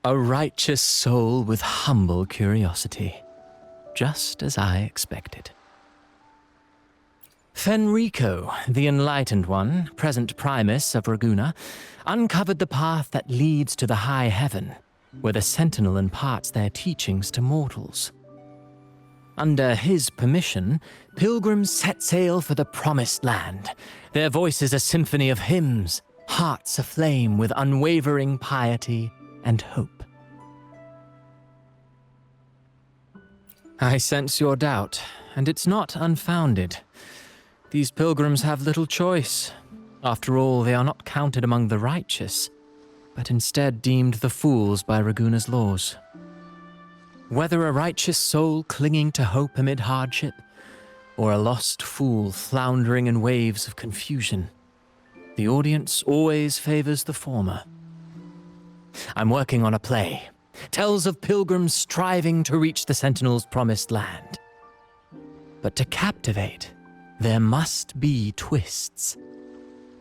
A righteous soul with humble curiosity, just as I expected. Fenrico, the Enlightened One, present Primus of Raguna, uncovered the path that leads to the high heaven, where the Sentinel imparts their teachings to mortals. Under his permission, pilgrims set sail for the Promised Land, their voices a symphony of hymns, hearts aflame with unwavering piety and hope. I sense your doubt, and it's not unfounded. These pilgrims have little choice. After all, they are not counted among the righteous, but instead deemed the fools by Raguna's laws. Whether a righteous soul clinging to hope amid hardship, or a lost fool floundering in waves of confusion, the audience always favors the former. I'm working on a play. Tells of pilgrims striving to reach the Sentinel's promised land. But to captivate, there must be twists.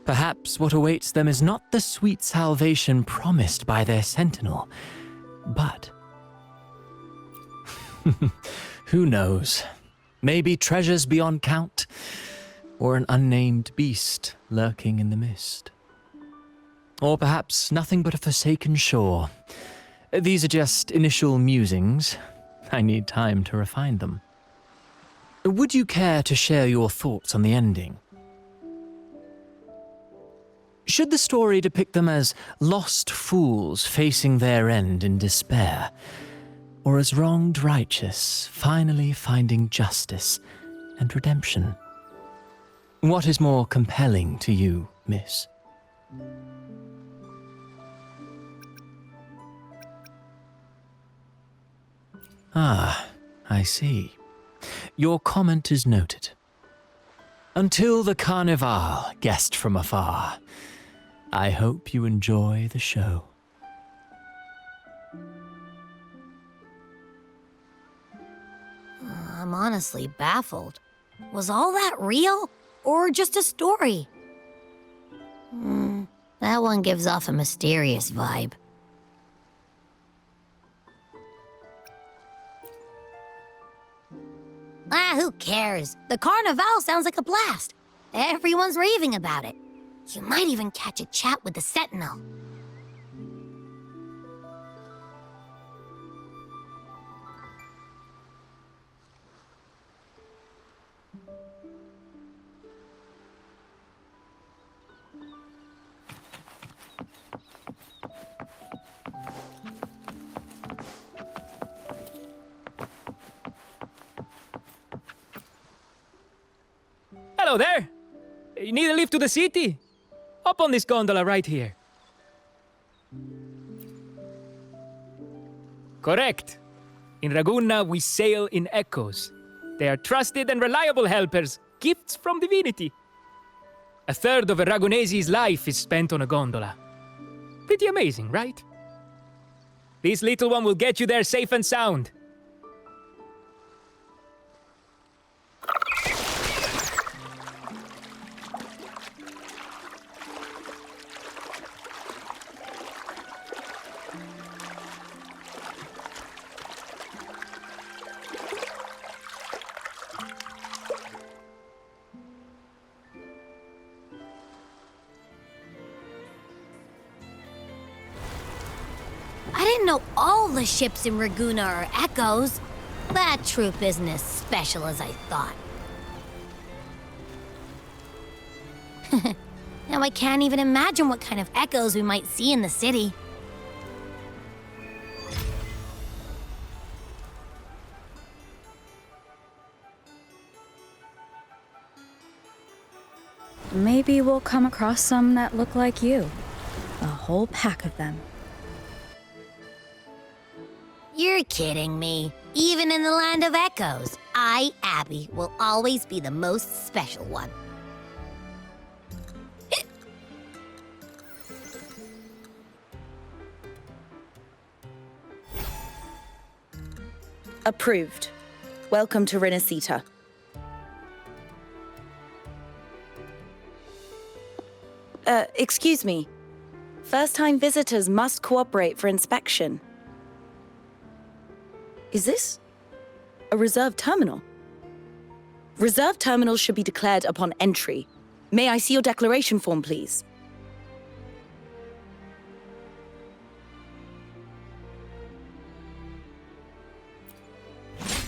Perhaps what awaits them is not the sweet salvation promised by their Sentinel, but... who knows? Maybe treasures beyond count, or an unnamed beast lurking in the mist. Or perhaps nothing but a forsaken shore. These are just initial musings. I need time to refine them. Would you care to share your thoughts on the ending? Should the story depict them as lost fools facing their end in despair, or as wronged righteous finally finding justice and redemption? What is more compelling to you, miss? Ah, I see. Your comment is noted. Until the Carnival, guest from afar, I hope you enjoy the show. I'm honestly baffled. Was all that real, or just a story? That one gives off a mysterious vibe. Who cares? The Carnival sounds like a blast. Everyone's raving about it. You might even catch a chat with the Sentinel. Hello there! You need a lift to the city? Hop on this gondola right here. Correct. In Raguna, we sail in echoes. They are trusted and reliable helpers, gifts from divinity. A third of a Ragunese's life is spent on a gondola. Pretty amazing, right? This little one will get you there safe and sound. I didn't know all the ships in Raguna are echoes. That troop isn't as special as I thought. Now I can't even imagine what kind of echoes we might see in the city. Maybe we'll come across some that look like you. A whole pack of them. You're kidding me. Even in the land of echoes, I, Abby, will always be the most special one. Approved. Welcome to Renacita. Excuse me. First-time visitors must cooperate for inspection. Is this a reserved terminal? Reserved terminals should be declared upon entry. May I see your declaration form, please?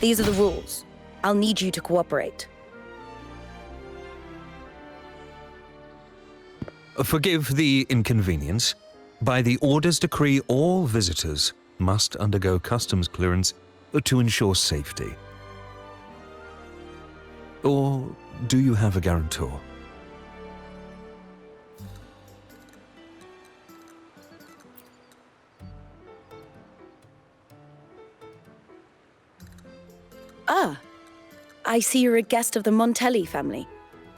These are the rules. I'll need you to cooperate. Forgive the inconvenience. By the Order's decree, all visitors must undergo customs clearance to ensure safety. Or do you have a guarantor? Ah, I see you're a guest of the Montelli family.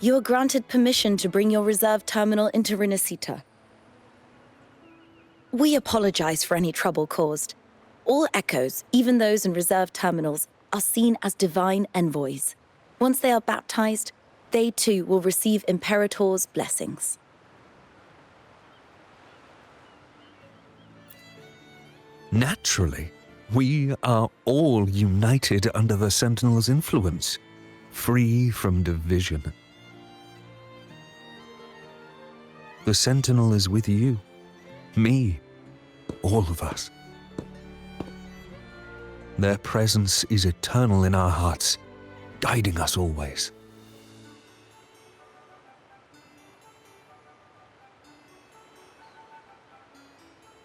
You are granted permission to bring your reserved terminal into Renacita. We apologize for any trouble caused. All echoes, even those in reserved terminals, are seen as divine envoys. Once they are baptized, they too will receive Imperator's blessings. Naturally, we are all united under the Sentinel's influence, free from division. The Sentinel is with you, me, all of us. Their presence is eternal in our hearts, guiding us always.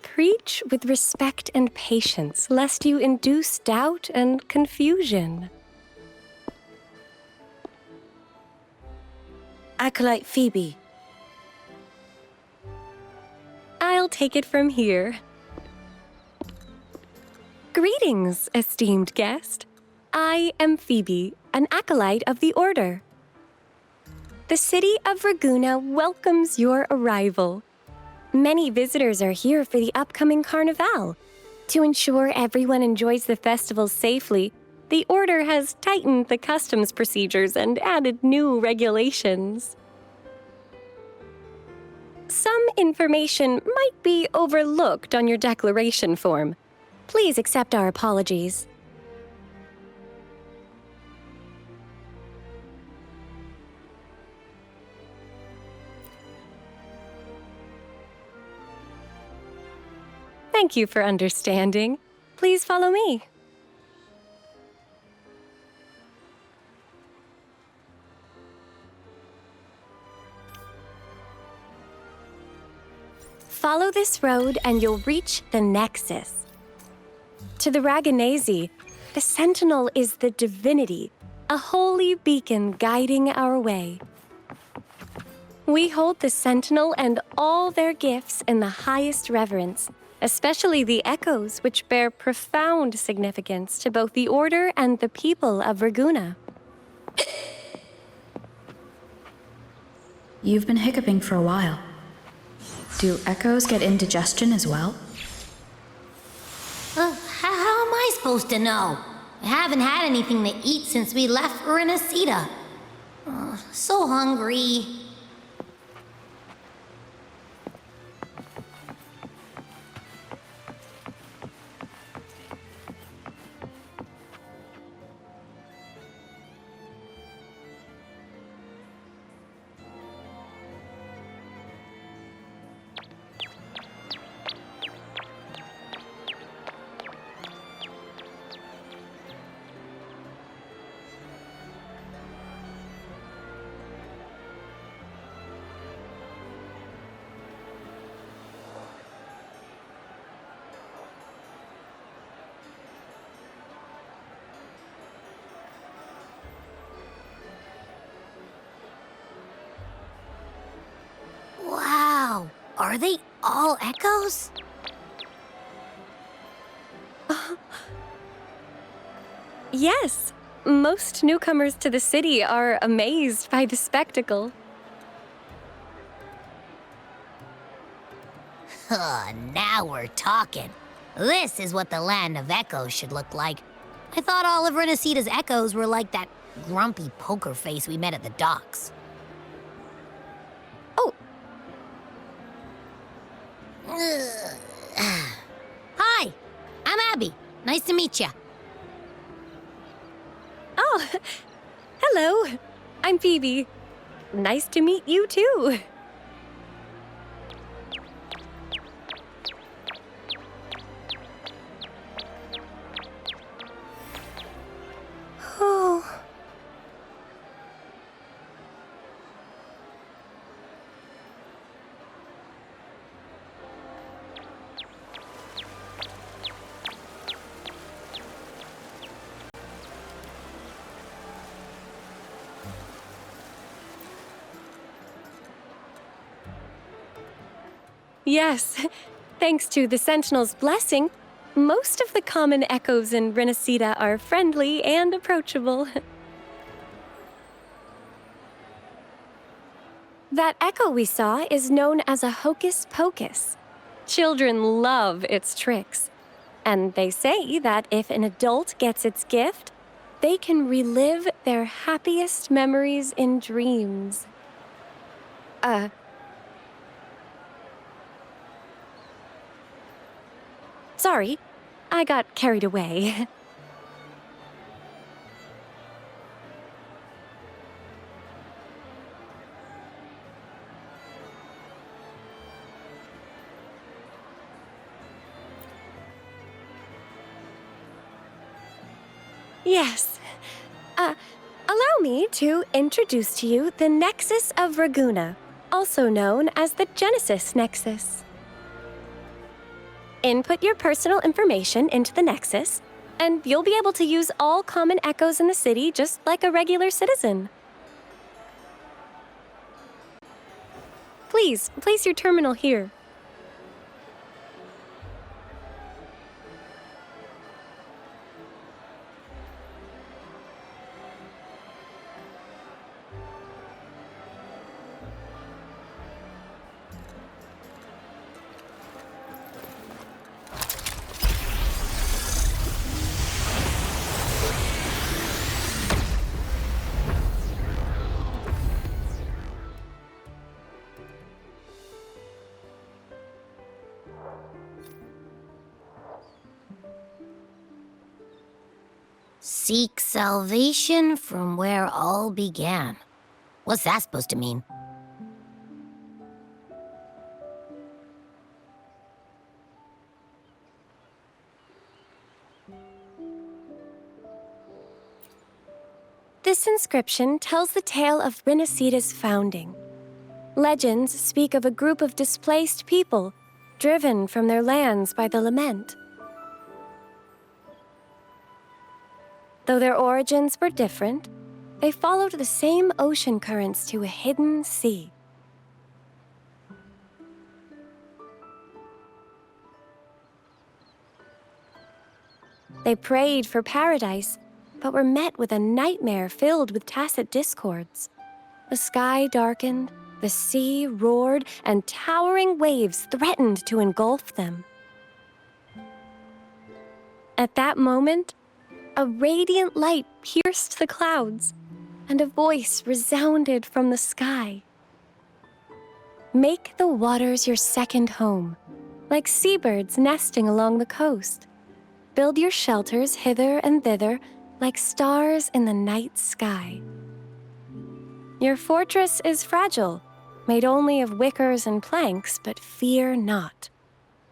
Preach with respect and patience, lest you induce doubt and confusion. Acolyte Phoebe. I'll take it from here. Greetings, esteemed guest. I am Phoebe, an acolyte of the Order. The city of Raguna welcomes your arrival. Many visitors are here for the upcoming Carnival. To ensure everyone enjoys the festival safely, the Order has tightened the customs procedures and added new regulations. Some information might be overlooked on your declaration form. Please accept our apologies. Thank you for understanding. Please follow me. Follow this road and you'll reach the Nexus. To the Raganese, the Sentinel is the divinity, a holy beacon guiding our way. We hold the Sentinel and all their gifts in the highest reverence, especially the echoes, which bear profound significance to both the Order and the people of Raguna. You've been hiccuping for a while. Do echoes get indigestion as well? How am I supposed to know? I haven't had anything to eat since we left Renacita. So hungry. Wow, are they all echoes? Yes, most newcomers to the city are amazed by the spectacle. Now we're talking. This is what the land of echoes should look like. I thought all of Renacita's echoes were like that grumpy poker face we met at the docks. Oh. Hi, I'm Abby. Nice to meet you. Oh, hello. I'm Phoebe. Nice to meet you too. Oh. Yes, thanks to the Sentinel's blessing, most of the common echoes in Renacita are friendly and approachable. That echo we saw is known as a hocus pocus. Children love its tricks. And they say that if an adult gets its gift, they can relive their happiest memories in dreams. Sorry, I got carried away. Yes. Allow me to introduce to you the Nexus of Raguna, also known as the Genesis Nexus. Input your personal information into the Nexus, and you'll be able to use all common echoes in the city just like a regular citizen. Please, place your terminal here. Seek salvation from where all began. What's that supposed to mean? This inscription tells the tale of Renacita's founding. Legends speak of a group of displaced people, driven from their lands by the lament. Though their origins were different, they followed the same ocean currents to a hidden sea. They prayed for paradise, but were met with a nightmare filled with tacit discords. The sky darkened, the sea roared, and towering waves threatened to engulf them. At that moment, a radiant light pierced the clouds, and a voice resounded from the sky. Make the waters your second home, like seabirds nesting along the coast. Build your shelters hither and thither, like stars in the night sky. Your fortress is fragile, made only of wickers and planks, but fear not,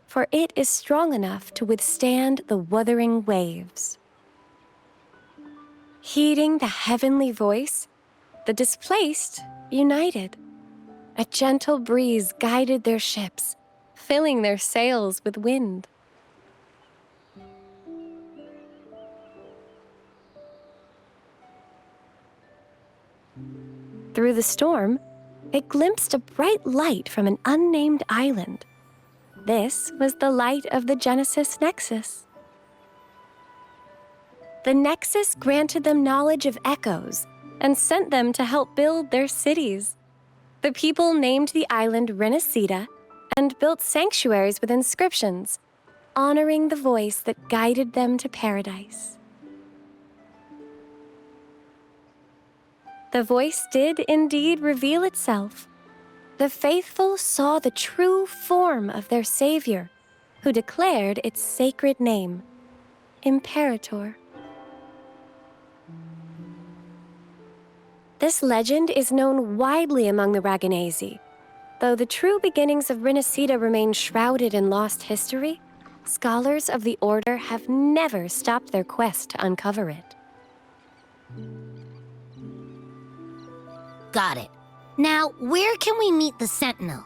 for it is strong enough to withstand the wuthering waves. Heeding the heavenly voice, the displaced united. A gentle breeze guided their ships, filling their sails with wind. Through the storm, they glimpsed a bright light from an unnamed island. This was the light of the Genesis Nexus. The Nexus granted them knowledge of echoes and sent them to help build their cities. The people named the island Renacita and built sanctuaries with inscriptions, honoring the voice that guided them to paradise. The voice did indeed reveal itself. The faithful saw the true form of their savior, who declared its sacred name, Imperator. This legend is known widely among the Raganesi. Though the true beginnings of Renacida remain shrouded in lost history, scholars of the Order have never stopped their quest to uncover it. Got it. Now, where can we meet the Sentinel?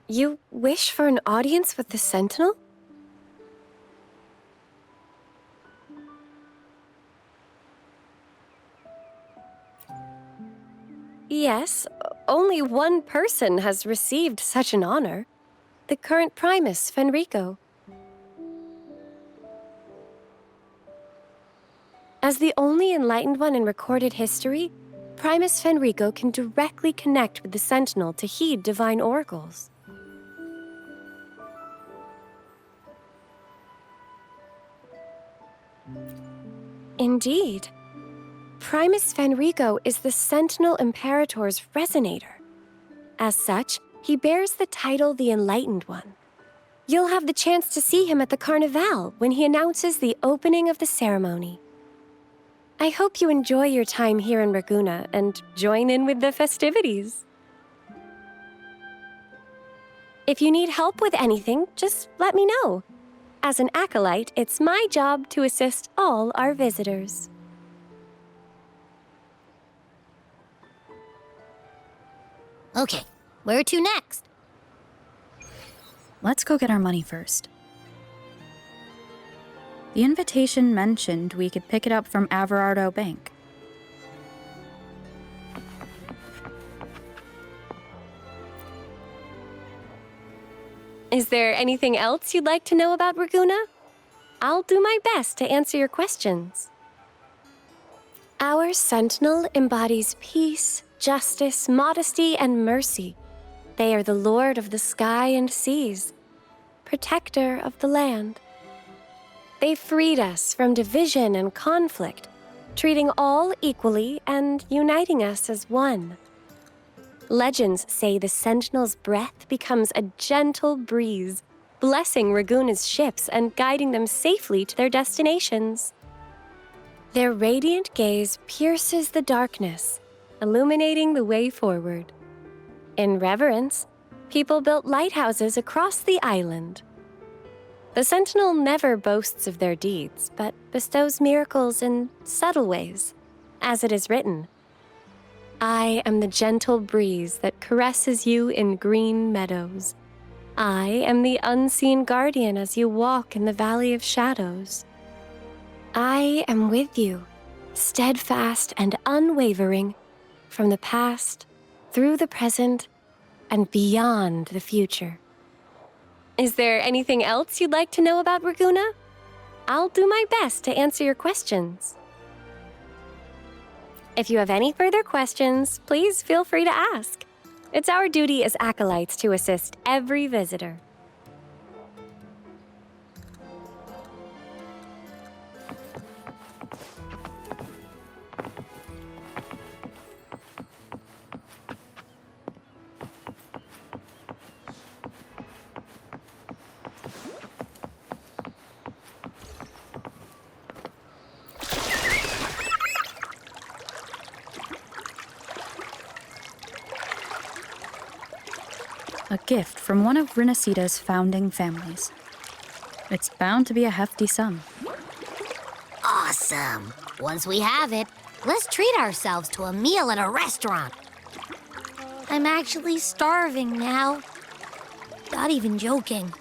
You wish for an audience with the Sentinel? Yes, only one person has received such an honor. The current Primus, Fenrico. As the only enlightened one in recorded history, Primus Fenrico can directly connect with the Sentinel to heed divine oracles. Indeed. Primus Fenrico is the Sentinel Imperator's resonator. As such, he bears the title the Enlightened One. You'll have the chance to see him at the Carnival when he announces the opening of the ceremony. I hope you enjoy your time here in Raguna and join in with the festivities. If you need help with anything, just let me know. As an acolyte, it's my job to assist all our visitors. Okay, where to next? Let's go get our money first. The invitation mentioned we could pick it up from Averardo Bank. Is there anything else you'd like to know about Raguna? I'll do my best to answer your questions. Our Sentinel embodies peace, justice, modesty, and mercy. They are the Lord of the sky and seas, protector of the land. They freed us from division and conflict, treating all equally and uniting us as one. Legends say the Sentinel's breath becomes a gentle breeze, blessing Raguna's ships and guiding them safely to their destinations. Their radiant gaze pierces the darkness, illuminating the way forward. In reverence, people built lighthouses across the island. The Sentinel never boasts of their deeds, but bestows miracles in subtle ways, as it is written. I am the gentle breeze that caresses you in green meadows. I am the unseen guardian as you walk in the valley of shadows. I am with you, steadfast and unwavering, from the past, through the present, and beyond the future. Is there anything else you'd like to know about Raguna? I'll do my best to answer your questions. If you have any further questions, please feel free to ask. It's our duty as acolytes to assist every visitor. A gift from one of Renacida's founding families. It's bound to be a hefty sum. Awesome. Once we have it, let's treat ourselves to a meal at a restaurant. I'm actually starving now. Not even joking.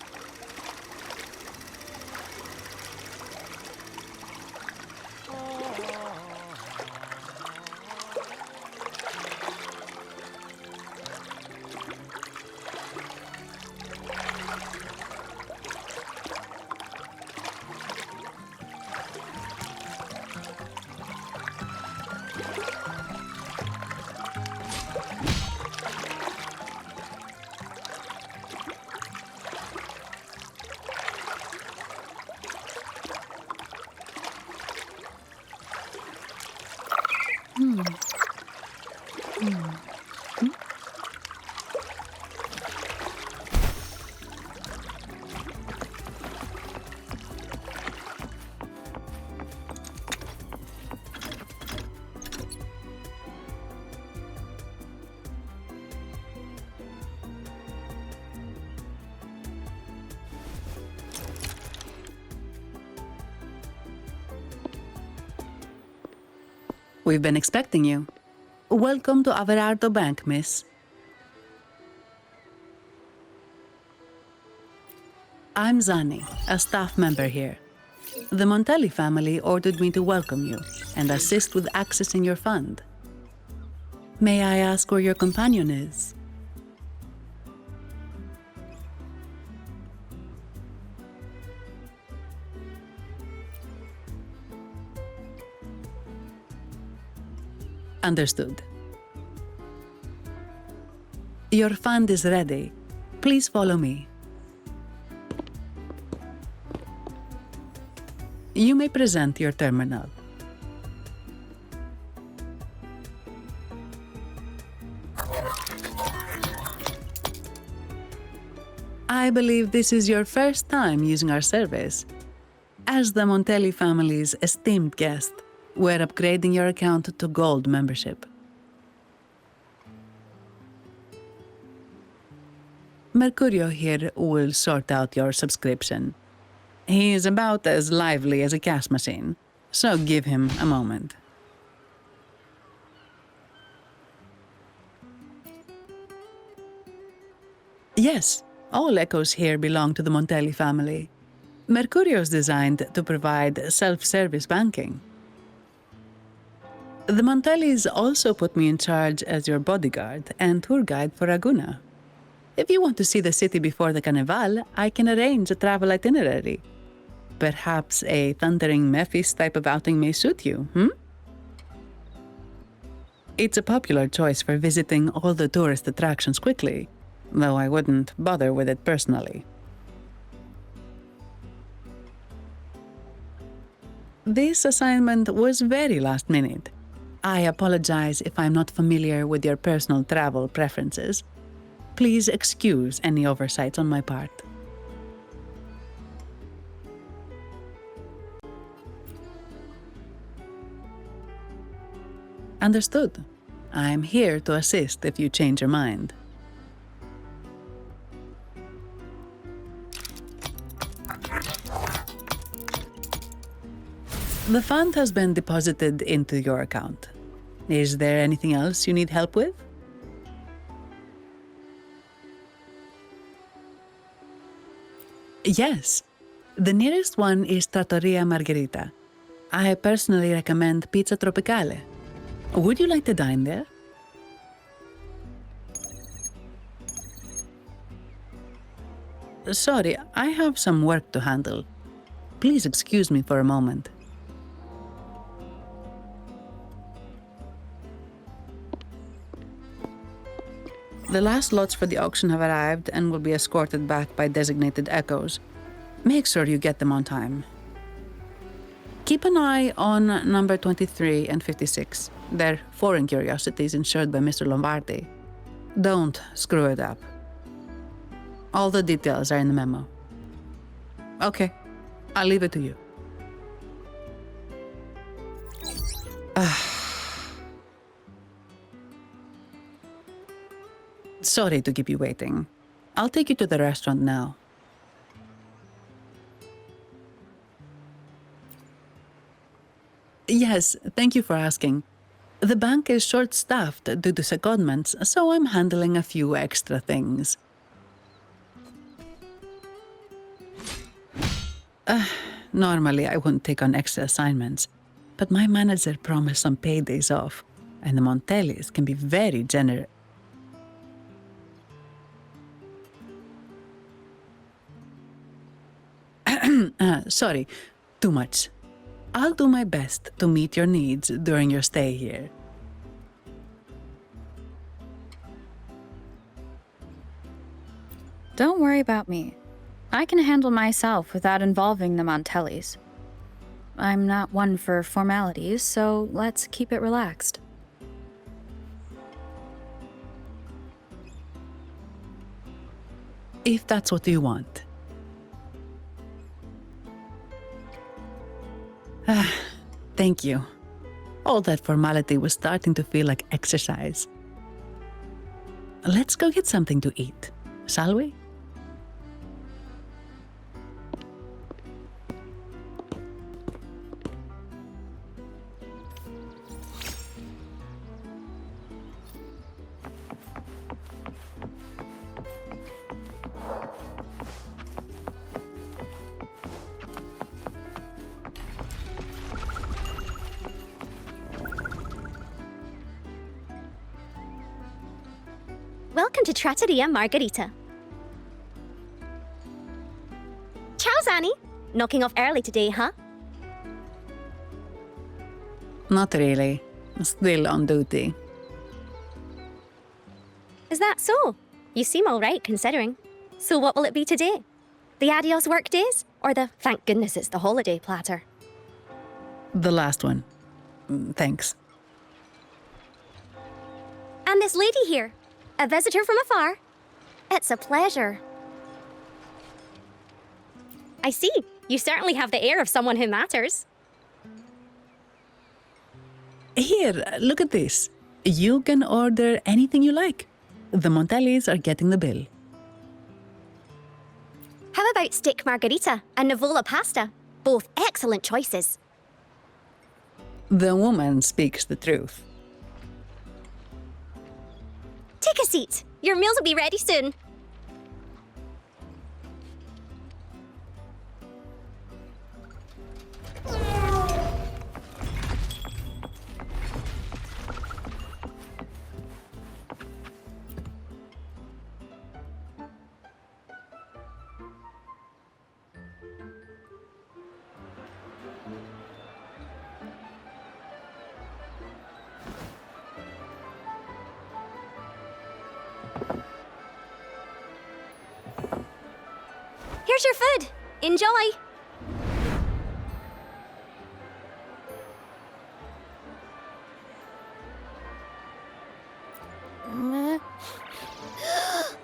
We've been expecting you. Welcome to Averardo Bank, miss. I'm Zani, a staff member here. The Montelli family ordered me to welcome you and assist with accessing your fund. May I ask where your companion is? Understood. Your fund is ready. Please follow me. You may present your terminal. I believe this is your first time using our service. As the Montelli family's esteemed guest, we're upgrading your account to Gold membership. Mercurio here will sort out your subscription. He is about as lively as a cash machine, so give him a moment. Yes, all echoes here belong to the Montelli family. Mercurio is designed to provide self-service banking. The Montellis also put me in charge as your bodyguard and tour guide for Raguna. If you want to see the city before the Carnival, I can arrange a travel itinerary. Perhaps a thundering Memphis type of outing may suit you, It's a popular choice for visiting all the tourist attractions quickly, though I wouldn't bother with it personally. This assignment was very last minute. I apologize if I'm not familiar with your personal travel preferences. Please excuse any oversights on my part. Understood. I'm here to assist if you change your mind. The fund has been deposited into your account. Is there anything else you need help with? Yes. The nearest one is Trattoria Margherita. I personally recommend Pizza Tropicale. Would you like to dine there? Sorry, I have some work to handle. Please excuse me for a moment. The last lots for the auction have arrived and will be escorted back by designated echoes. Make sure you get them on time. Keep an eye on number 23 and 56. They're foreign curiosities insured by Mr. Lombardi. Don't screw it up. All the details are in the memo. Okay, I'll leave it to you. Sorry to keep you waiting. I'll take you to the restaurant now. Yes, thank you for asking. The bank is short-staffed due to secondments, so I'm handling a few extra things. Normally, I wouldn't take on extra assignments, but my manager promised some paydays off, and the Montellis can be very generous. Sorry, too much. I'll do my best to meet your needs during your stay here. Don't worry about me. I can handle myself without involving the Montellis. I'm not one for formalities, so let's keep it relaxed. If that's what you want. Thank you. All that formality was starting to feel like exercise. Let's go get something to eat, shall we? Welcome to Trattoria Margherita. Ciao, Zanny. Knocking off early today, huh? Not really. Still on duty. Is that so? You seem all right, considering. So what will it be today? The adios work days? Or the thank goodness it's the holiday platter? The last one. Thanks. And this lady here, a visitor from afar. It's a pleasure. I see. You certainly have the air of someone who matters. Here, look at this. You can order anything you like. The Montellis are getting the bill. How about steak margarita and Nivola pasta? Both excellent choices. The woman speaks the truth. Take a seat. Your meals will be ready soon. Here's your food. Enjoy.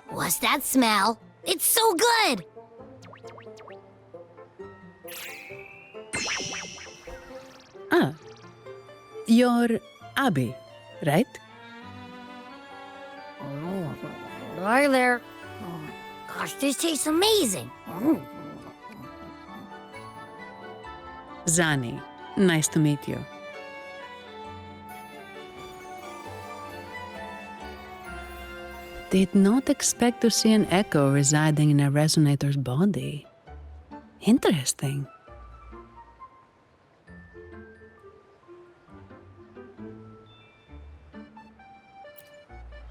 What's that smell? It's so good! Ah, you're Abby, right? Hi there. Gosh, this tastes amazing. Zani, nice to meet you. Did not expect to see an echo residing in a resonator's body. Interesting.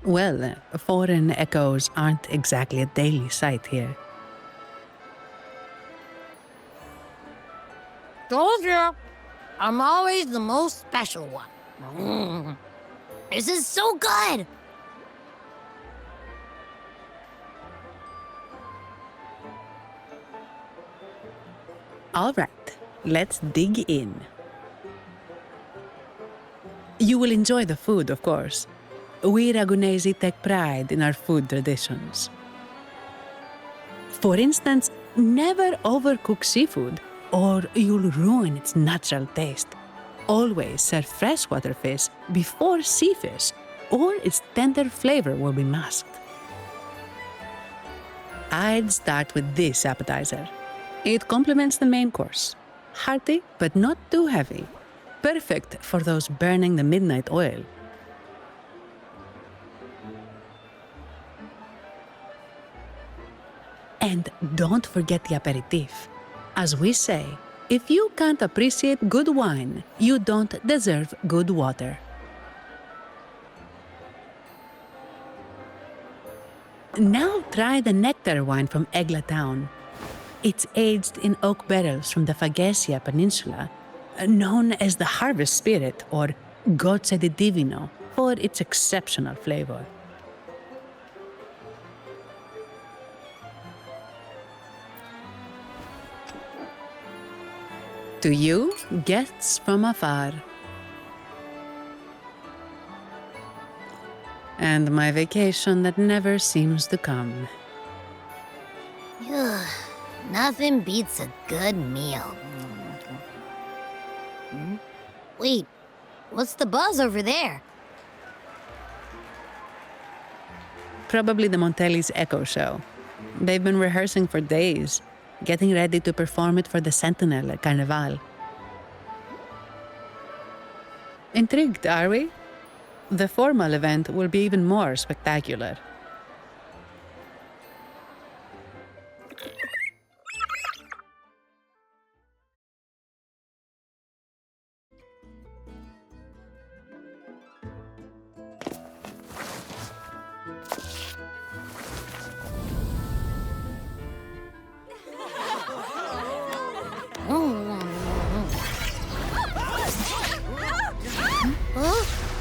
Well, foreign echoes aren't exactly a daily sight here. Told you, I'm always the most special one. This is so good! All right, let's dig in. You will enjoy the food, of course. We Ragunesi take pride in our food traditions. For instance, never overcook seafood, or you'll ruin its natural taste. Always serve freshwater fish before sea fish, or its tender flavor will be masked. I'd start with this appetizer. It complements the main course. Hearty, but not too heavy. Perfect for those burning the midnight oil. And don't forget the aperitif. As we say, if you can't appreciate good wine, you don't deserve good water. Now try the nectar wine from Egla Town. It's aged in oak barrels from the Fagesia Peninsula, known as the Harvest Spirit or Gozze di Divino for its exceptional flavor. To you, guests from afar. And my vacation that never seems to come. Nothing beats a good meal. Wait, what's the buzz over there? Probably the Montelli's Echo Show. They've been rehearsing for days, getting ready to perform it for the Sentinel at Carnival. Intrigued, are we? The formal event will be even more spectacular.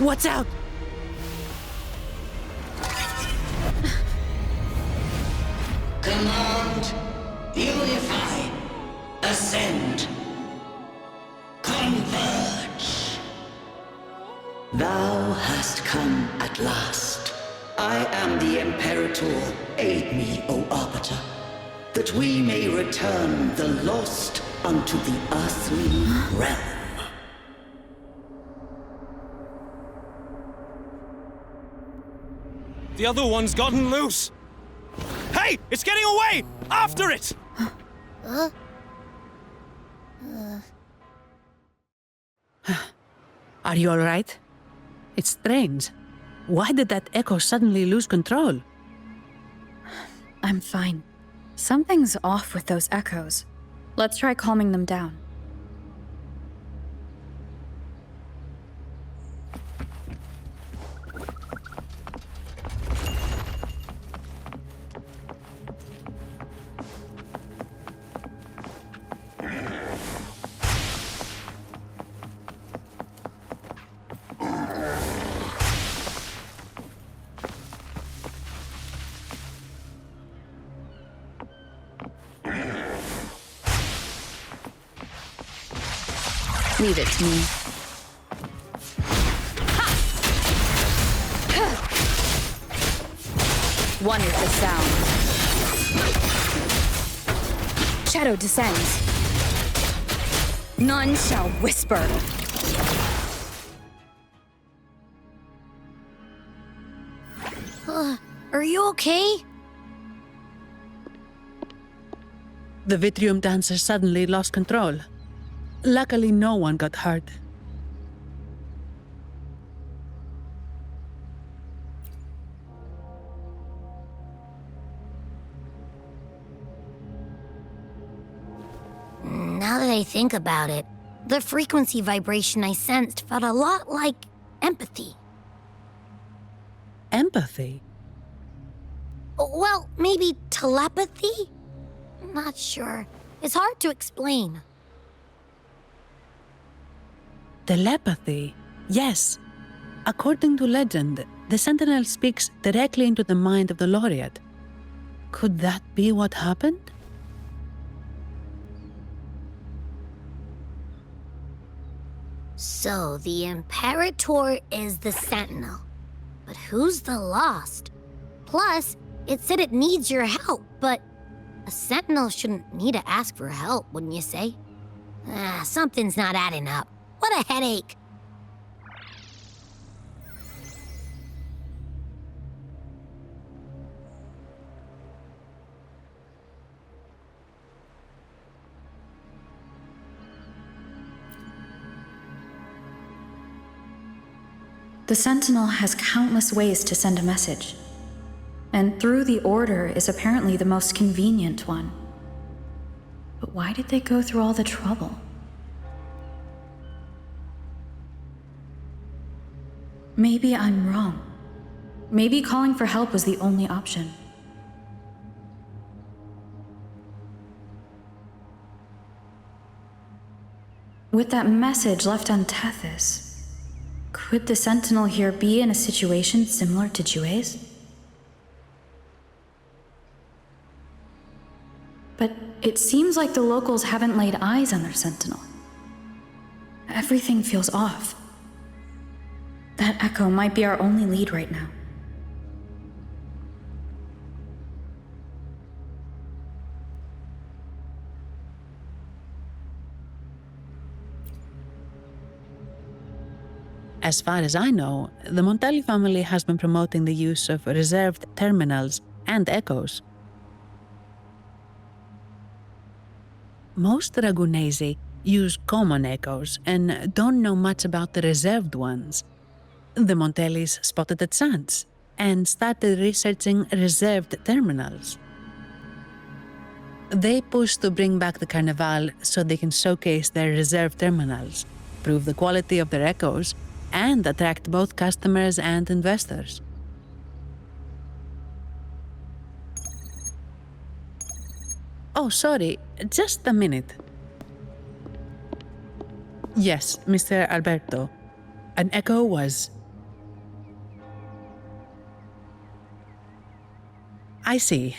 Watch out! Command, unify, ascend, converge. Thou hast come at last. I am the Imperator. Aid me, O Arbiter, that we may return the lost unto the earthly realm. The other one's gotten loose! Hey! It's getting away! After it! Are you alright? It's strange. Why did that echo suddenly lose control? I'm fine. Something's off with those echoes. Let's try calming them down. Leave it to me. One is the sound. Shadow descends. None shall whisper. Are you okay? The Vitrium dancer suddenly lost control. Luckily, no one got hurt. Now that I think about it, the frequency vibration I sensed felt a lot like empathy. Empathy? Well, maybe telepathy? Not sure. It's hard to explain. Telepathy? Yes. According to legend, the Sentinel speaks directly into the mind of the Laureate. Could that be what happened? So, the Imperator is the Sentinel. But who's the Lost? Plus, it said it needs your help, but a Sentinel shouldn't need to ask for help, wouldn't you say? Something's not adding up. What a headache. The Sentinel has countless ways to send a message. And through the Order is apparently the most convenient one. But why did they go through all the trouble? Maybe I'm wrong. Maybe calling for help was the only option. With that message left on Tethys, could the Sentinel here be in a situation similar to Jue's? But it seems like the locals haven't laid eyes on their Sentinel. Everything feels off. That echo might be our only lead right now. As far as I know, the Montelli family has been promoting the use of reserved terminals and echoes. Most Ragunesi use common echoes and don't know much about the reserved ones. The Montellis spotted a chance and started researching reserved terminals. They push to bring back the Carnival so they can showcase their reserved terminals, prove the quality of their echoes, and attract both customers and investors. Oh, sorry, just a minute. Yes, Mr. Alberto. An echo was I see.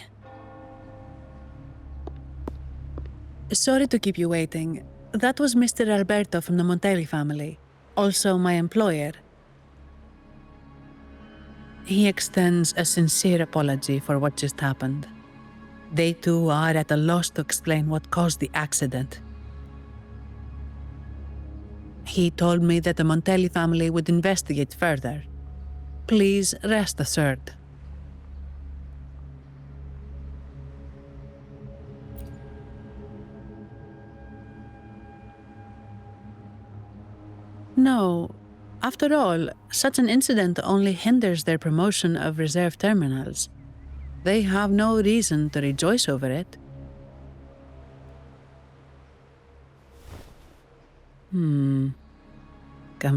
Sorry to keep you waiting. That was Mr. Alberto from the Montelli family, also my employer. He extends a sincere apology for what just happened. They too are at a loss to explain what caused the accident. He told me that the Montelli family would investigate further. Please rest assured. No. After all, such an incident only hinders their promotion of reserve terminals. They have no reason to rejoice over it. Come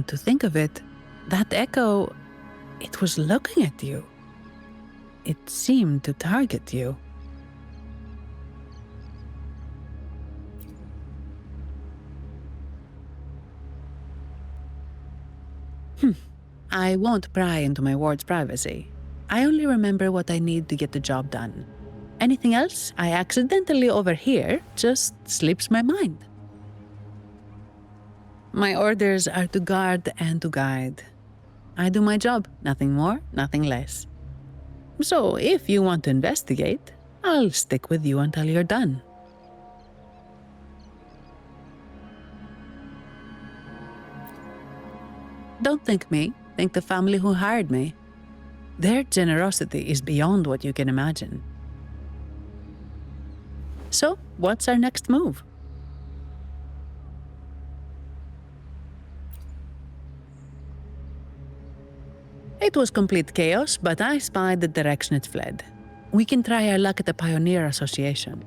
to think of it, that echo, it was looking at you. It seemed to target you. I won't pry into my ward's privacy. I only remember what I need to get the job done. Anything else I accidentally overhear just slips my mind. My orders are to guard and to guide. I do my job, nothing more, nothing less. So if you want to investigate, I'll stick with you until you're done. Don't thank me, thank the family who hired me. Their generosity is beyond what you can imagine. So, what's our next move? It was complete chaos, but I spied the direction it fled. We can try our luck at the Pioneer Association.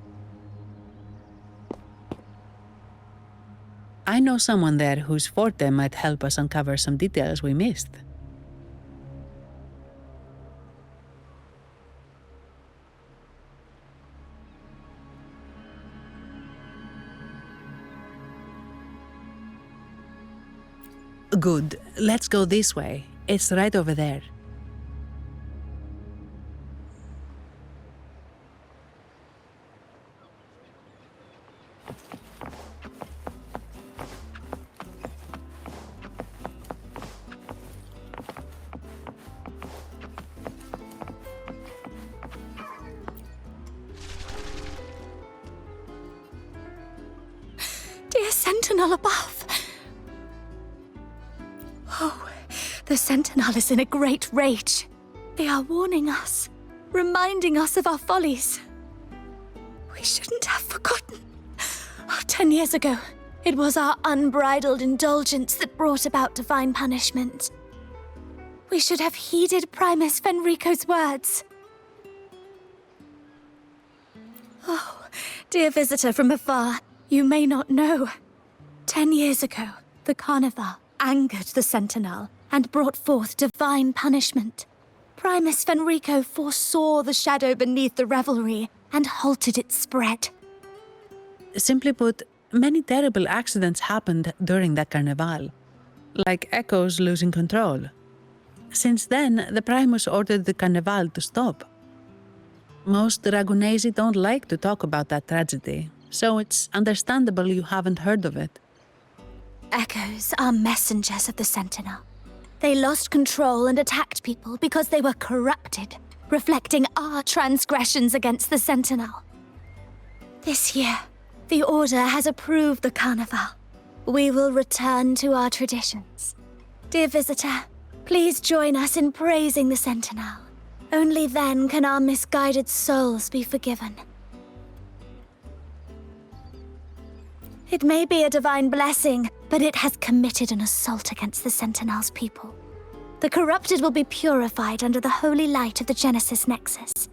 I know someone there whose forte might help us uncover some details we missed. Good. Let's go this way. It's right over there. Dear Sentinel above. Oh, the Sentinel is in a great rage. They are warning us, reminding us of our follies. We shouldn't have forgotten. 10 years ago, it was our unbridled indulgence that brought about divine punishment. We should have heeded Primus Fenrico's words. Oh, dear visitor from afar, you may not know. 10 years ago, the Carnival angered the Sentinel and brought forth divine punishment. Primus Fenrico foresaw the shadow beneath the revelry and halted its spread. Simply put, many terrible accidents happened during that Carnival, like Echoes losing control. Since then, the Primus ordered the Carnival to stop. Most Ragunesi don't like to talk about that tragedy, so it's understandable you haven't heard of it. Echoes are messengers of the Sentinel. They lost control and attacked people because they were corrupted, reflecting our transgressions against the Sentinel. This year, the Order has approved the Carnival. We will return to our traditions. Dear visitor, please join us in praising the Sentinel. Only then can our misguided souls be forgiven. It may be a divine blessing, but it has committed an assault against the Sentinel's people. The corrupted will be purified under the holy light of the Genesis Nexus.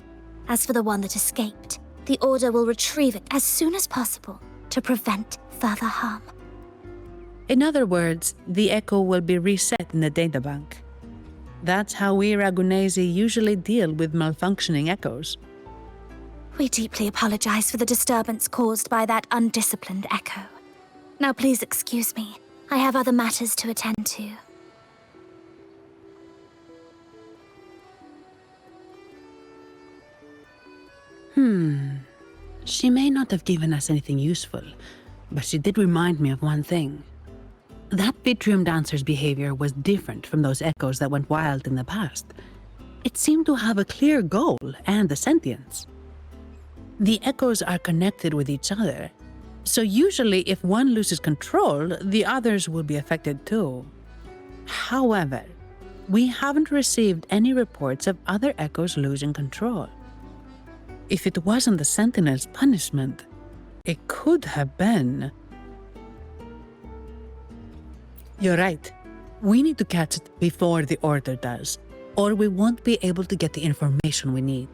As for the one that escaped, the Order will retrieve it as soon as possible to prevent further harm. In other words, the Echo will be reset in the databank. That's how we Ragunesi usually deal with malfunctioning Echoes. We deeply apologize for the disturbance caused by that undisciplined Echo. Now please excuse me. I have other matters to attend to. She may not have given us anything useful, but she did remind me of one thing. That Vitrium dancer's behavior was different from those echoes that went wild in the past. It seemed to have a clear goal and a sentience. The echoes are connected with each other, so usually if one loses control, the others will be affected too. However, we haven't received any reports of other echoes losing control. If it wasn't the Sentinel's punishment, it could have been... You're right. We need to catch it before the Order does, or we won't be able to get the information we need.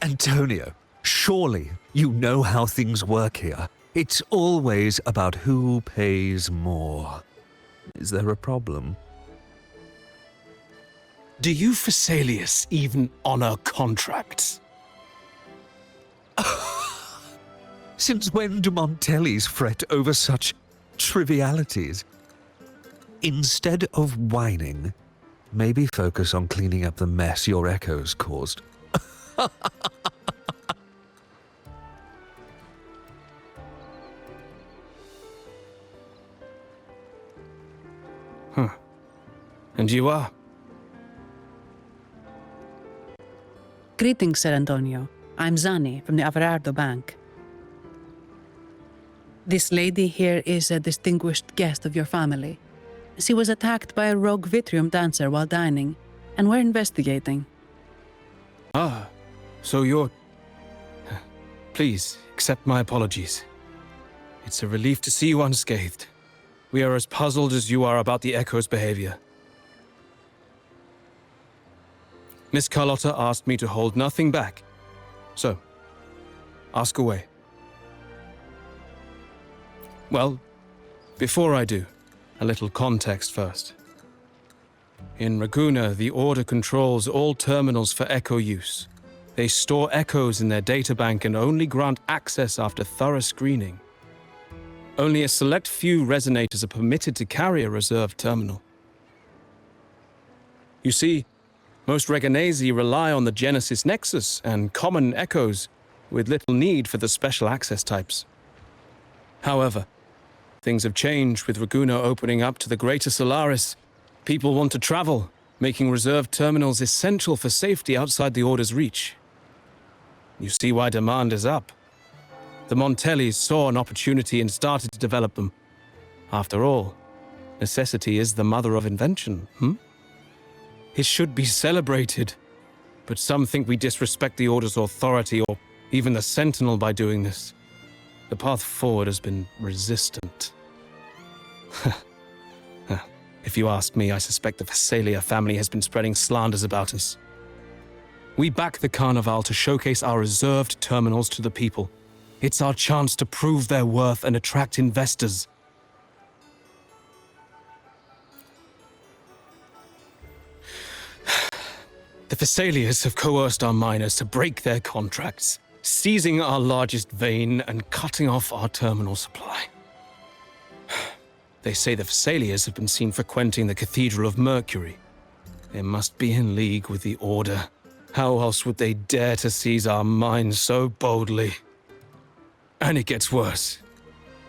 Antonio, surely you know how things work here. It's always about who pays more. Is there a problem? Do you Phasaelius even honor contracts? Since when do Montellis fret over such trivialities? Instead of whining, maybe focus on cleaning up the mess your echoes caused. And you are? Greetings, Sir Antonio. I'm Zani from the Averardo Bank. This lady here is a distinguished guest of your family. She was attacked by a rogue Vitrium dancer while dining, and we're investigating. Ah, so you're... Please, accept my apologies. It's a relief to see you unscathed. We are as puzzled as you are about the Echo's behavior. Miss Carlotta asked me to hold nothing back. So, ask away. Well, before I do, a little context first. In Raguna, the Order controls all terminals for Echo use. They store echoes in their databank and only grant access after thorough screening. Only a select few resonators are permitted to carry a reserved terminal. You see, most Reganesi rely on the Genesis Nexus and common echoes, with little need for the special access types. However, things have changed with Raguna opening up to the greater Solaris. People want to travel, making reserved terminals essential for safety outside the Order's reach. You see why demand is up. The Montellis saw an opportunity and started to develop them. After all, necessity is the mother of invention, It should be celebrated, but some think we disrespect the Order's authority or even the Sentinel by doing this. The path forward has been resistant. If you ask me, I suspect the Phasaelia family has been spreading slanders about us. We back the Carnival to showcase our reserved terminals to the people. It's our chance to prove their worth and attract investors. The Phasaelias have coerced our miners to break their contracts, seizing our largest vein and cutting off our terminal supply. They say the Phasaelias have been seen frequenting the Cathedral of Mercury. They must be in league with the Order. How else would they dare to seize our mines so boldly? And it gets worse.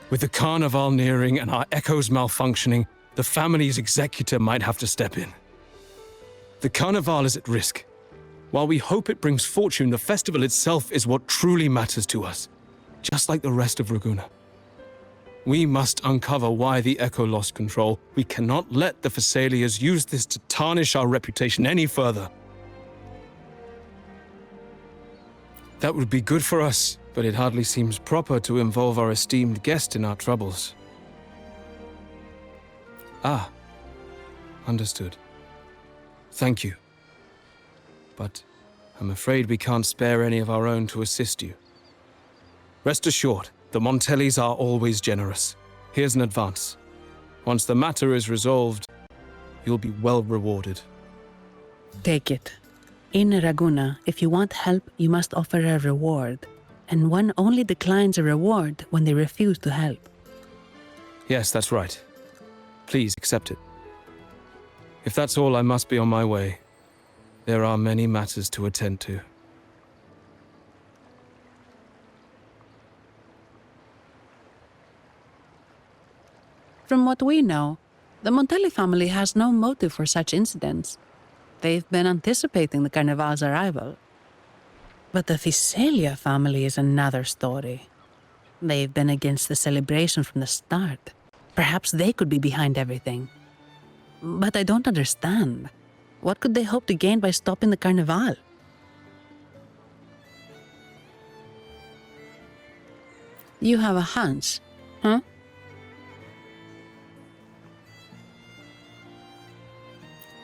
With the Carnival nearing and our echoes malfunctioning, the family's executor might have to step in. The Carnival is at risk. While we hope it brings fortune, the festival itself is what truly matters to us, just like the rest of Raguna. We must uncover why the Echo lost control. We cannot let the Thessalians use this to tarnish our reputation any further. That would be good for us, but it hardly seems proper to involve our esteemed guest in our troubles. Ah, understood. Thank you. But I'm afraid we can't spare any of our own to assist you. Rest assured, the Montellis are always generous. Here's an advance. Once the matter is resolved, you'll be well rewarded. Take it. In Raguna, if you want help, you must offer a reward. And one only declines a reward when they refuse to help. Yes, that's right. Please accept it. If that's all, I must be on my way. There are many matters to attend to. From what we know, the Montelli family has no motive for such incidents. They've been anticipating the Carnival's arrival. But the Thessalia family is another story. They've been against the celebration from the start. Perhaps they could be behind everything. But I don't understand. What could they hope to gain by stopping the Carnival? You have a hunch, huh?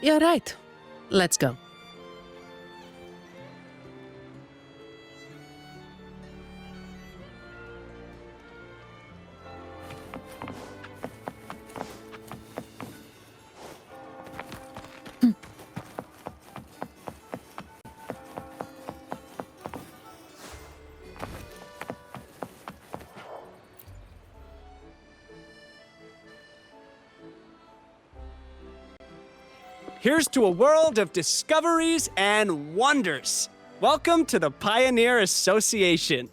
You're right. Let's go. Here's to a world of discoveries and wonders. Welcome to the Pioneer Association.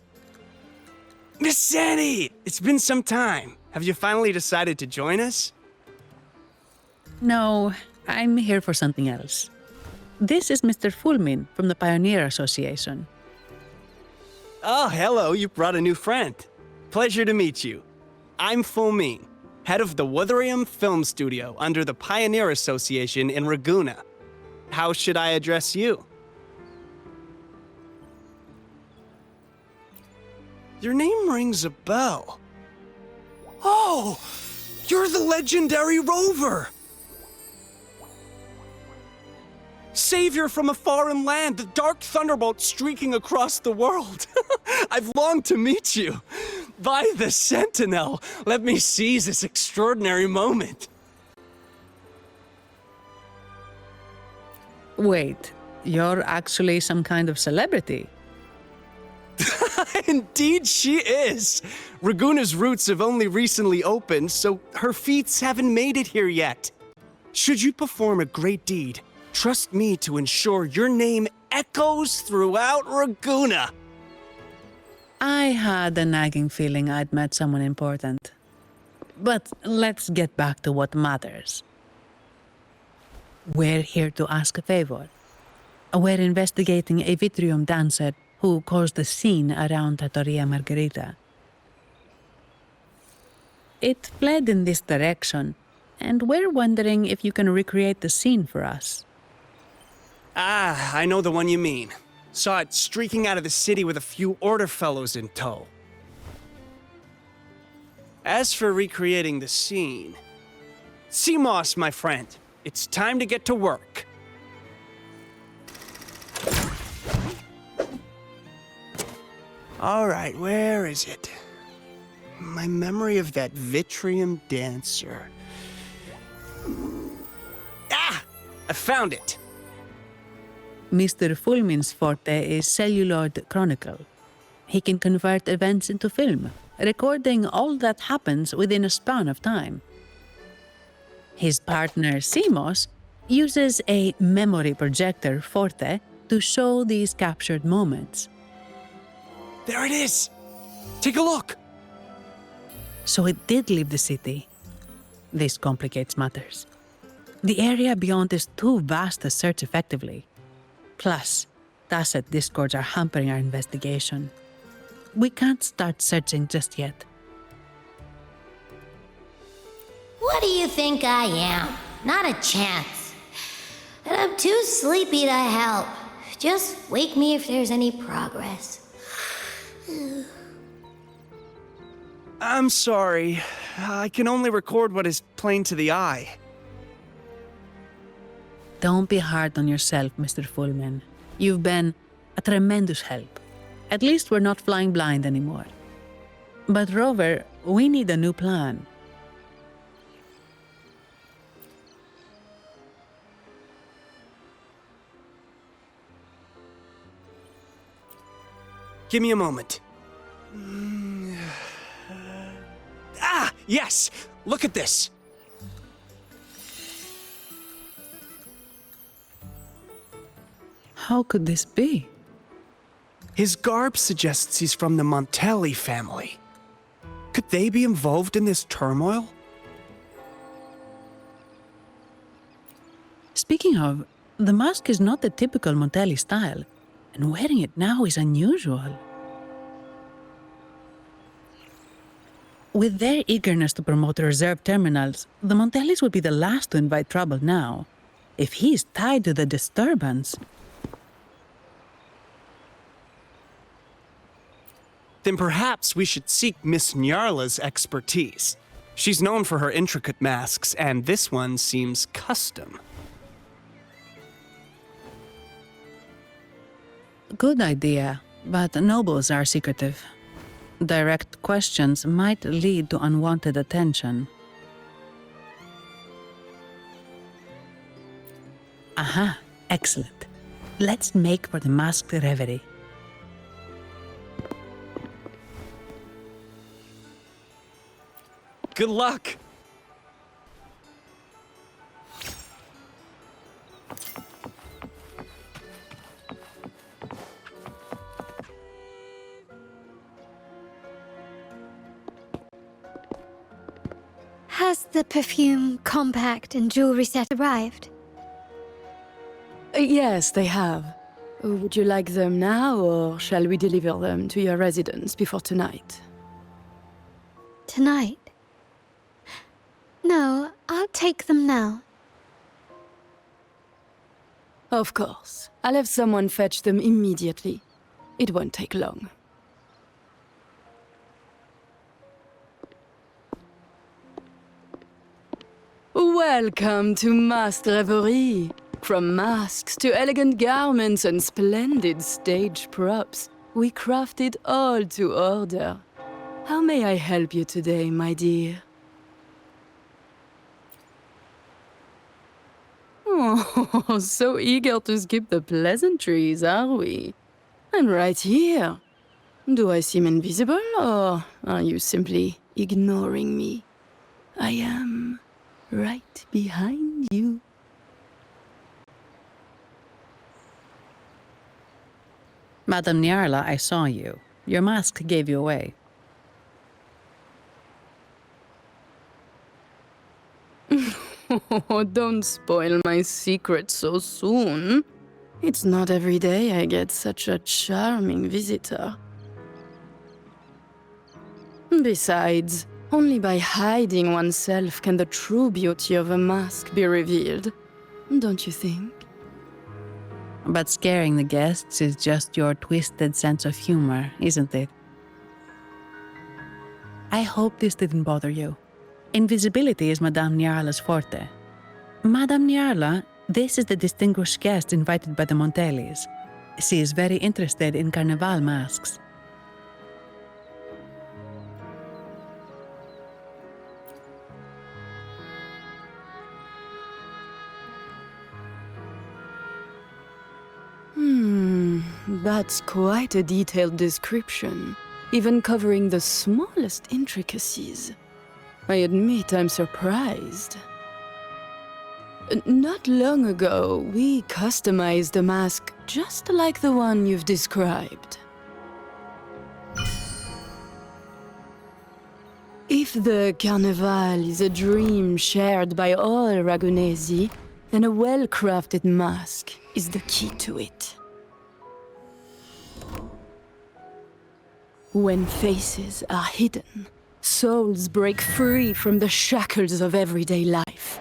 Miss Sandy, it's been some time. Have you finally decided to join us? No, I'm here for something else. This is Mr. Fulmin from the Pioneer Association. Oh, hello, you brought a new friend. Pleasure to meet you. I'm Fulmin, head of the Wutherium Film Studio under the Pioneer Association in Raguna. How should I address you? Your name rings a bell. Oh, you're the legendary Rover! Savior from a foreign land, the dark thunderbolt streaking across the world. I've longed to meet you. By the Sentinel, let me seize this extraordinary moment. Wait, you're actually some kind of celebrity? Indeed she is. Raguna's roots have only recently opened, so her feats haven't made it here yet. Should you perform a great deed, trust me to ensure your name echoes throughout Raguna. I had a nagging feeling I'd met someone important. But let's get back to what matters. We're here to ask a favor. We're investigating a Vitrium dancer who caused a scene around Trattoria Margherita. It fled in this direction, and we're wondering if you can recreate the scene for us. Ah, I know the one you mean. Saw it streaking out of the city with a few order fellows in tow. As for recreating the scene... Seamoss, my friend, it's time to get to work. All right, where is it? My memory of that Vitrium dancer. Ah! I found it! Mr. Fulmin's forte is celluloid chronicle. He can convert events into film, recording all that happens within a span of time. His partner, Seamoss, uses a memory projector forte to show these captured moments. There it is! Take a look! So it did leave the city. This complicates matters. The area beyond is too vast to search effectively. Plus, Tacet discords are hampering our investigation. We can't start searching just yet. What do you think I am? Not a chance. And I'm too sleepy to help. Just wake me if there's any progress. I'm sorry. I can only record what is plain to the eye. Don't be hard on yourself, Mr. Fullman. You've been a tremendous help. At least we're not flying blind anymore. But Rover, we need a new plan. Give me a moment. Ah, yes! Look at this! How could this be? His garb suggests he's from the Montelli family. Could they be involved in this turmoil? Speaking of, the mask is not the typical Montelli style, and wearing it now is unusual. With their eagerness to promote reserve terminals, the Montellis would be the last to invite trouble now. If he's tied to the disturbance... Then perhaps we should seek Miss Nyarla's expertise. She's known for her intricate masks, and this one seems custom. Good idea, but nobles are secretive. Direct questions might lead to unwanted attention. Aha, excellent. Let's make for the masked reverie. Good luck! Has the perfume, compact, and jewelry set arrived? Yes, they have. Would you like them now, or shall we deliver them to your residence before tonight? Tonight? No, I'll take them now. Of course. I'll have someone fetch them immediately. It won't take long. Welcome to Masked Reverie. From masks to elegant garments and splendid stage props, we craft it all to order. How may I help you today, my dear? Oh, so eager to skip the pleasantries, are we? I'm right here. Do I seem invisible, or are you simply ignoring me? I am right behind you. Madame Nyarla, I saw you. Your mask gave you away. Oh, don't spoil my secret so soon. It's not every day I get such a charming visitor. Besides, only by hiding oneself can the true beauty of a mask be revealed. Don't you think? But scaring the guests is just your twisted sense of humor, isn't it? I hope this didn't bother you. Invisibility is Madame Nyarla's forte. Madame Nyarla, this is the distinguished guest invited by the Montellis. She is very interested in Carnival masks. That's quite a detailed description, even covering the smallest intricacies. I admit I'm surprised. Not long ago, we customized a mask just like the one you've described. If the Carnival is a dream shared by all Ragunesi, then a well-crafted mask is the key to it. When faces are hidden, souls break free from the shackles of everyday life.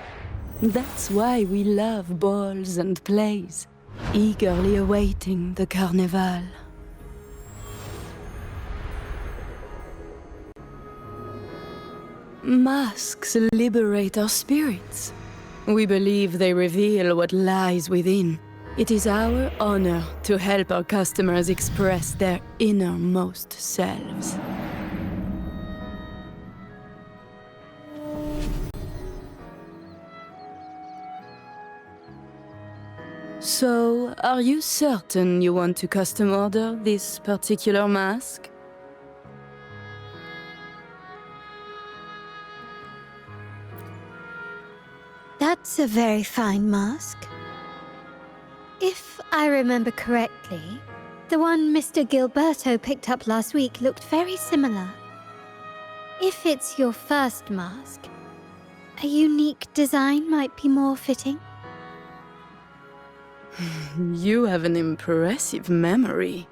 That's why we love balls and plays, eagerly awaiting the carnival. Masks liberate our spirits. We believe they reveal what lies within. It is our honor to help our customers express their innermost selves. So, are you certain you want to custom order this particular mask? That's a very fine mask. If I remember correctly, the one Mr. Gilberto picked up last week looked very similar. If it's your first mask, a unique design might be more fitting. You have an impressive memory.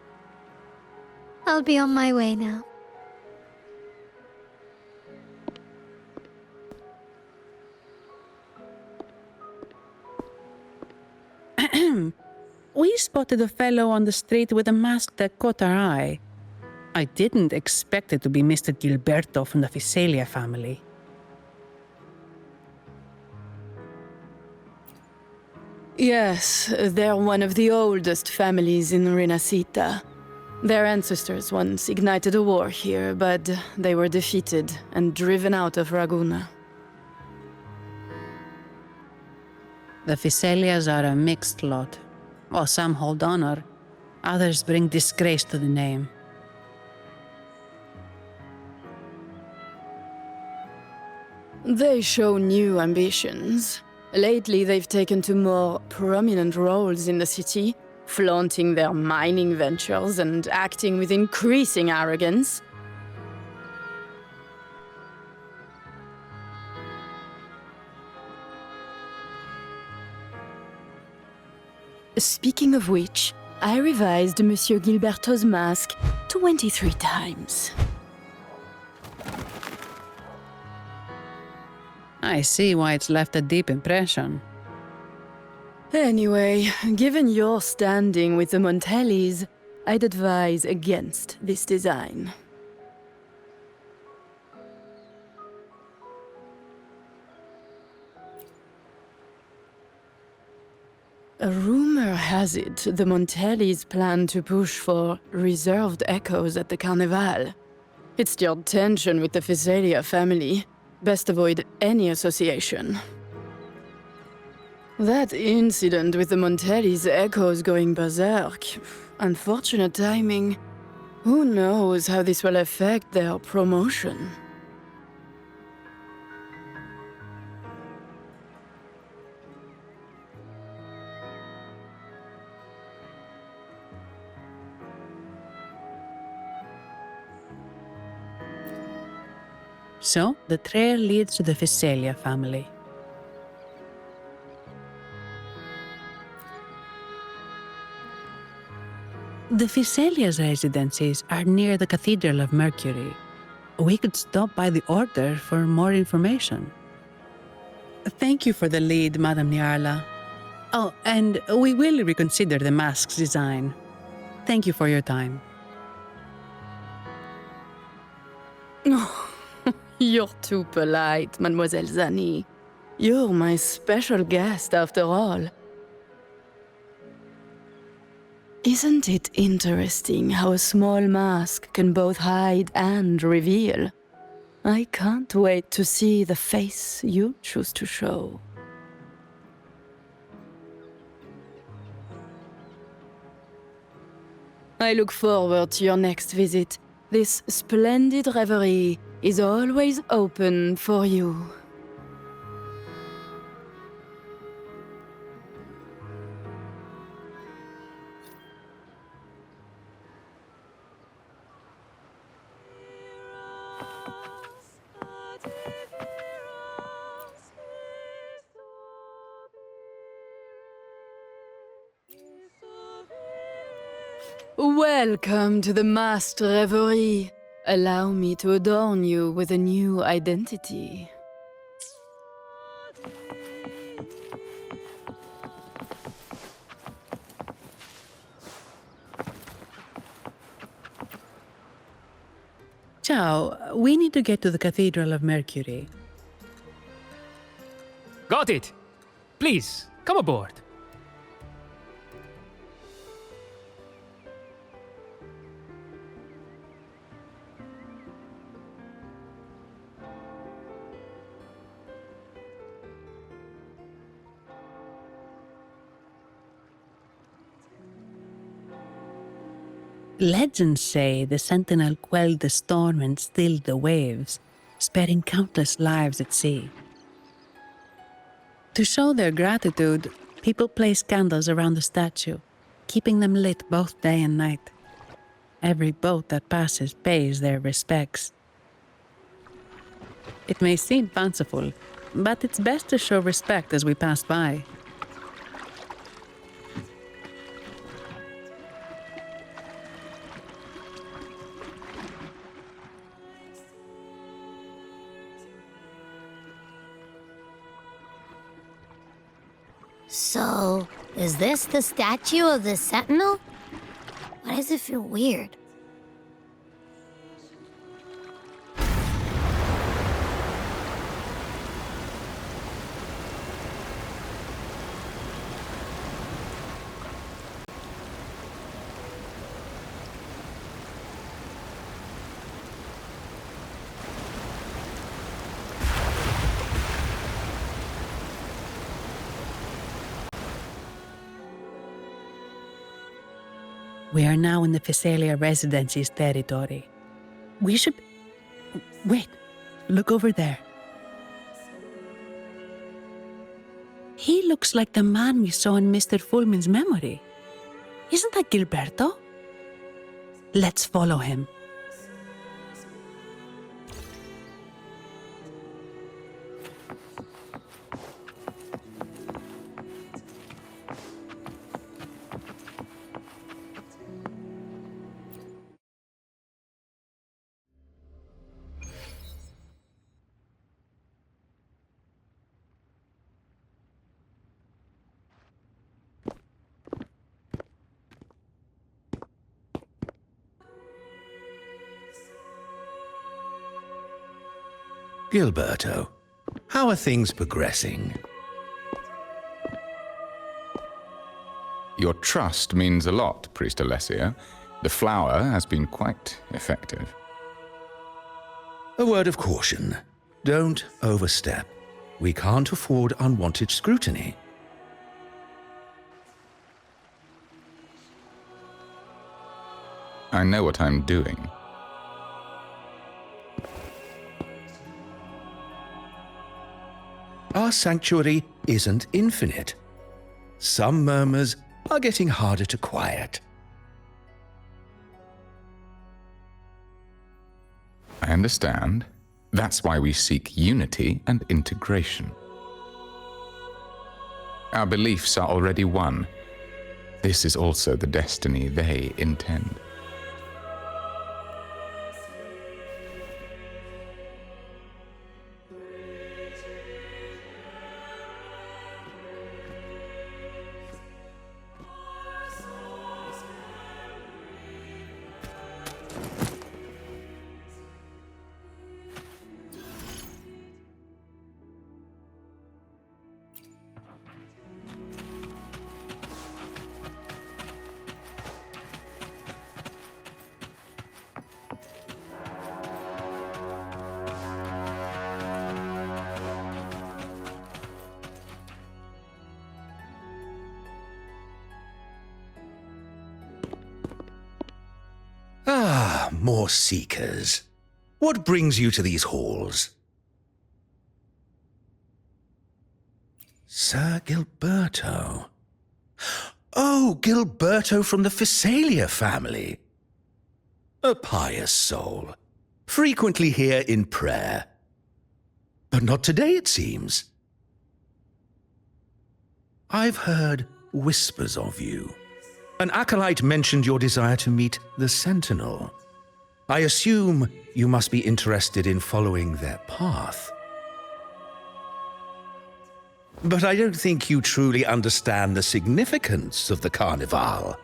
I'll be on my way now. We spotted a fellow on the street with a mask that caught our eye. I didn't expect it to be Mr. Gilberto from the Visalia family. Yes, they're one of the oldest families in Renacita. Their ancestors once ignited a war here, but they were defeated and driven out of Raguna. The Visalias are a mixed lot. While some hold honor, others bring disgrace to the name. They show new ambitions. Lately, they've taken to more prominent roles in the city, flaunting their mining ventures and acting with increasing arrogance. Speaking of which, I revised Monsieur Gilberto's mask 23 times. I see why it's left a deep impression. Anyway, given your standing with the Montellis, I'd advise against this design. A rumor has it the Montellis plan to push for reserved echoes at the Carnival. It stirred tension with the Visalia family. Best avoid any association. That incident with the Montellis' echoes going berserk. Unfortunate timing. Who knows how this will affect their promotion? So, the trail leads to the Visalia family. The Visalia's residences are near the Cathedral of Mercury. We could stop by the Order for more information. Thank you for the lead, Madame Niarla. Oh, and we will reconsider the mask's design. Thank you for your time. You're too polite, Mademoiselle Zani. You're my special guest, after all. Isn't it interesting how a small mask can both hide and reveal? I can't wait to see the face you choose to show. I look forward to your next visit. This splendid reverie is always open for you. Welcome to the masked reverie. Allow me to adorn you with a new identity. Ciao, we need to get to the Cathedral of Mercury. Got it! Please, come aboard. Legends say the Sentinel quelled the storm and stilled the waves, sparing countless lives at sea. To show their gratitude, people place candles around the statue, keeping them lit both day and night. Every boat that passes pays their respects. It may seem fanciful, but it's best to show respect as we pass by. So, is this the statue of the Sentinel? Why does it feel weird? We are now in the Physalia Residency's territory. We should... Wait, look over there. He looks like the man we saw in Mr. Fulmin's memory. Isn't that Gilberto? Let's follow him. Gilberto, how are things progressing? Your trust means a lot, Priest Alessio. The flower has been quite effective. A word of caution. Don't overstep. We can't afford unwanted scrutiny. I know what I'm doing. Our sanctuary isn't infinite. Some murmurs are getting harder to quiet. I understand. That's why we seek unity and integration. Our beliefs are already one. This is also the destiny they intend. Ah, more seekers. What brings you to these halls? Sir Gilberto. Oh, Gilberto from the Physalia family. A pious soul. Frequently here in prayer. But not today, it seems. I've heard whispers of you. An acolyte mentioned your desire to meet the Sentinel. I assume you must be interested in following their path. But I don't think you truly understand the significance of the Carnival.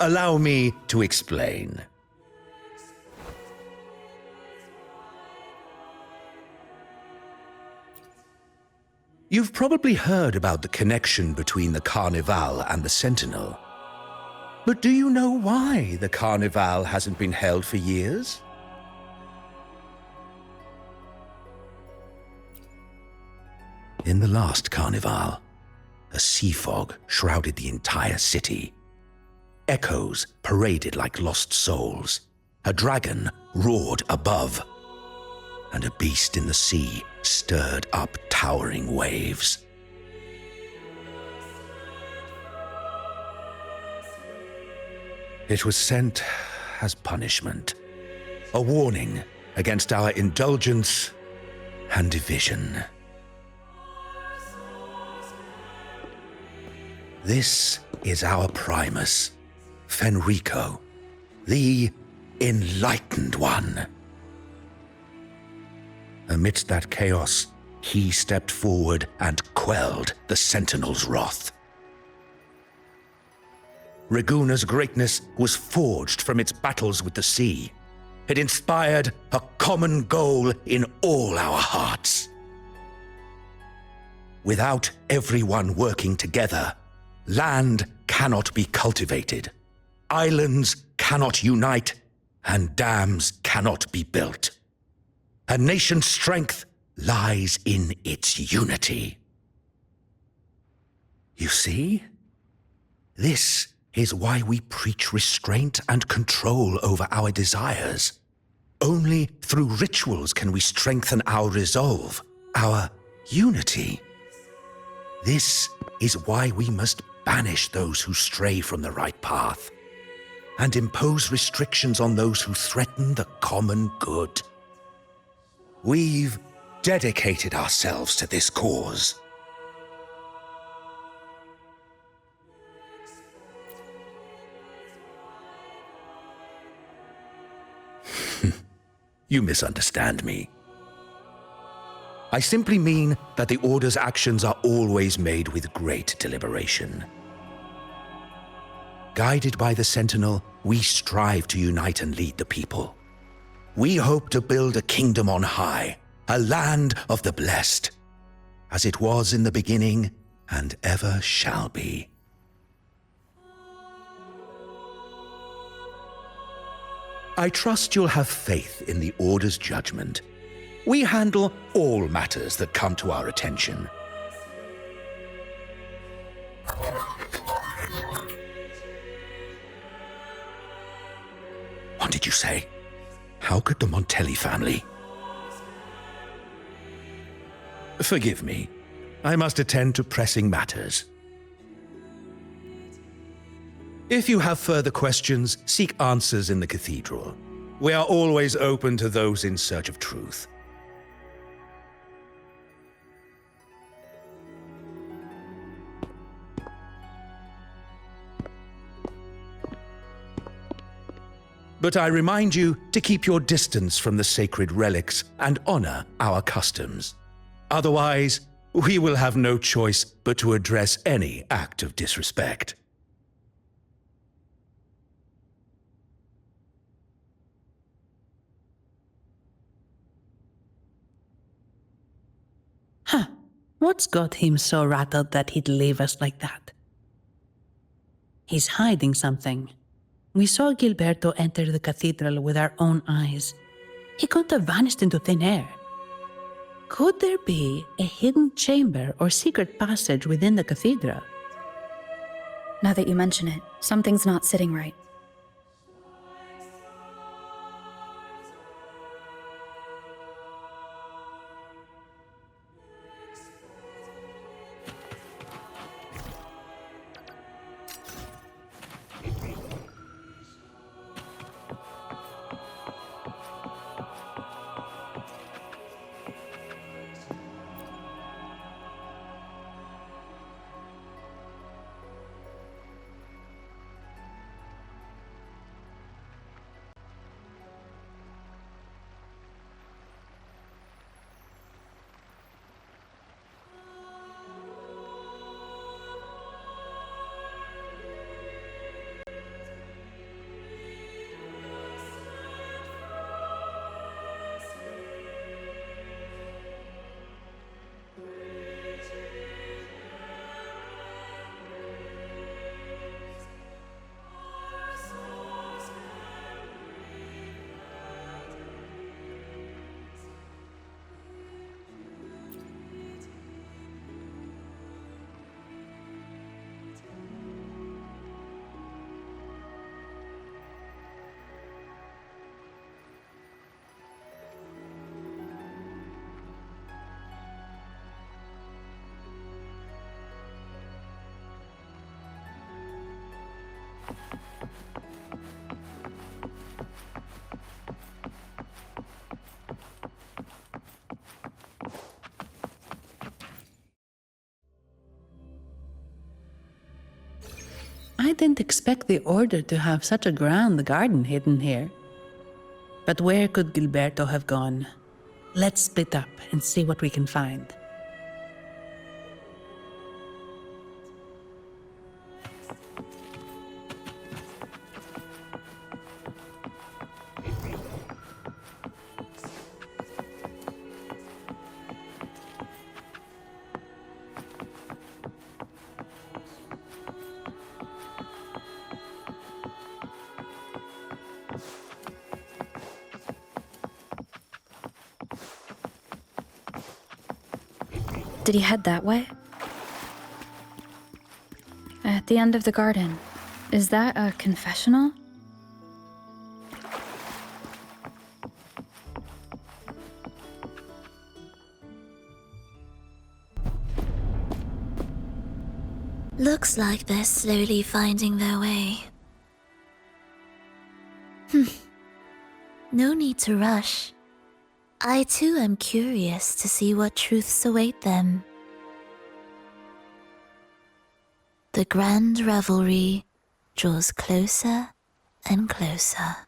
Allow me to explain. You've probably heard about the connection between the Carnival and the Sentinel. But do you know why the Carnival hasn't been held for years? In the last Carnival, a sea fog shrouded the entire city. Echoes paraded like lost souls. A dragon roared above, and a beast in the sea stirred up towering waves. It was sent as punishment, a warning against our indulgence and division. This is our Primus, Fenrico, the Enlightened One. Amidst that chaos, he stepped forward and quelled the Sentinel's wrath. Raguna's greatness was forged from its battles with the sea. It inspired a common goal in all our hearts. Without everyone working together, land cannot be cultivated, islands cannot unite, and dams cannot be built. A nation's strength lies in its unity. You see? This is why we preach restraint and control over our desires. Only through rituals can we strengthen our resolve, our unity. This is why we must banish those who stray from the right path, and impose restrictions on those who threaten the common good. We've dedicated ourselves to this cause. You misunderstand me. I simply mean that the Order's actions are always made with great deliberation. Guided by the Sentinel, we strive to unite and lead the people. We hope to build a kingdom on high, a land of the blessed, as it was in the beginning and ever shall be. I trust you'll have faith in the Order's judgment. We handle all matters that come to our attention. What did you say? How could the Montelli family? Forgive me. I must attend to pressing matters. If you have further questions, seek answers in the cathedral. We are always open to those in search of truth. But I remind you to keep your distance from the sacred relics and honor our customs. Otherwise, we will have no choice but to address any act of disrespect. Huh. What's got him so rattled that he'd leave us like that? He's hiding something. We saw Gilberto enter the cathedral with our own eyes. He couldn't have vanished into thin air. Could there be a hidden chamber or secret passage within the cathedral? Now that you mention it, something's not sitting right. I didn't expect the Order to have such a grand garden hidden here. But where could Gilberto have gone? Let's split up and see what we can find. Did he head that way? At the end of the garden. Is that a confessional? Looks like they're slowly finding their way. No need to rush. I too am curious to see what truths await them. The grand revelry draws closer and closer.